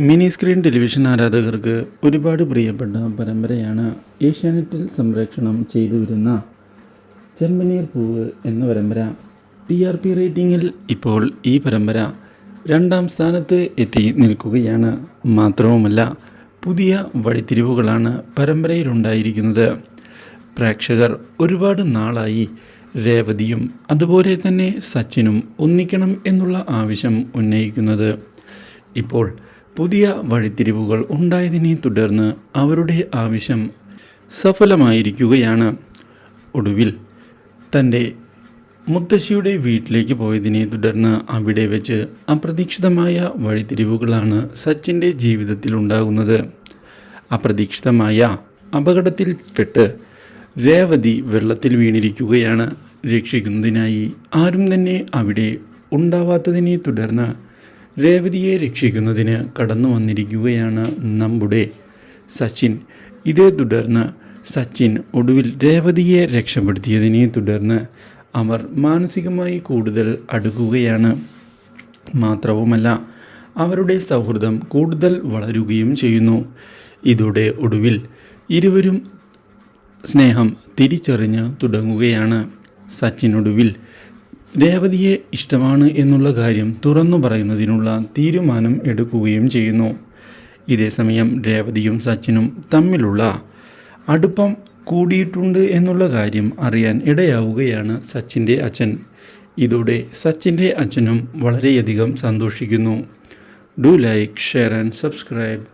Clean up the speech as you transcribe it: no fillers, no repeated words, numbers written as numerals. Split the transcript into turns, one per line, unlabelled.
Mini screen television ആരാധകർക്ക് ഒരുപാട് പ്രിയപ്പെട്ട പരമ്പരയാണ് ഏഷ്യാനെറ്റിൽ സംപ്രേഷണം ചെയ്തു വരുന്ന ചെമ്പനീർ പൂവ് എന്ന പരമ്പര. TRP റേറ്റിംഗിൽ ഇപ്പോൾ ഈ പരമ്പര 2ാം സ്ഥാനത്ത് എത്തി നിൽക്കുകയാണ്. മാത്രവുമല്ല, പുതിയ വഴിത്തിരിവുകളാണ് പരമ്പരയിലുണ്ടായിരിക്കുന്നത്. പ്രേക്ഷകർ ഒരുപാട് നാളായി രേവതിയും അതുപോലെ തന്നെ സച്ചിനും ഒന്നിക്കണം എന്നുള്ള ആവശ്യം ഉന്നയിക്കുന്നത്. ഇപ്പോൾ പുതിയ വഴിത്തിരിവുകൾ ഉണ്ടായതിനെ തുടർന്ന് അവരുടെ ആവശ്യം സഫലമായിരിക്കുകയാണ്. ഒടുവിൽ തൻ്റെ മുത്തശ്ശിയുടെ വീട്ടിലേക്ക് പോയതിനെ തുടർന്ന് അവിടെ വെച്ച് അപ്രതീക്ഷിതമായ വഴിത്തിരിവുകളാണ് സച്ചിൻ്റെ ജീവിതത്തിലുണ്ടാകുന്നത്. അപ്രതീക്ഷിതമായ അപകടത്തിൽപ്പെട്ട് രേവതി വെള്ളത്തിൽ വീണിരിക്കുകയാണ്. രക്ഷിക്കുന്നതിനായി ആരും തന്നെ അവിടെ ഉണ്ടാവാത്തതിനെ തുടർന്ന് രേവതിയെ രക്ഷിക്കുന്നതിന് കടന്നു വന്നിരിക്കുകയാണ് നമ്മുടെ സച്ചിൻ. ഇതേ തുടർന്ന് സച്ചിൻ ഒടുവിൽ രേവതിയെ രക്ഷപ്പെടുത്തിയതിനെ തുടർന്ന് അവർ മാനസികമായി കൂടുതൽ അടുക്കുകയാണ്. മാത്രവുമല്ല, അവരുടെ സൗഹൃദം കൂടുതൽ വളരുകയും ചെയ്യുന്നു. ഇതോടെ ഒടുവിൽ ഇരുവരും സ്നേഹം തിരിച്ചറിഞ്ഞ് തുടങ്ങുകയാണ്. സച്ചിൻ ഒടുവിൽ രേവതിയെ ഇഷ്ടമാണ് എന്നുള്ള കാര്യം തുറന്നു പറയുന്നതിനുള്ള തീരുമാനം എടുക്കുകയും ചെയ്യുന്നു. ഇതേസമയം രേവതിയും സച്ചിനും തമ്മിലുള്ള അടുപ്പം കൂടിയിട്ടുണ്ട് എന്നുള്ള കാര്യം അറിയാൻ ഇടയാവുകയാണ് സച്ചിൻ്റെ അച്ഛൻ. ഇതോടെ സച്ചിൻ്റെ അച്ഛനും വളരെയധികം സന്തോഷിക്കുന്നു. Do like, share and subscribe.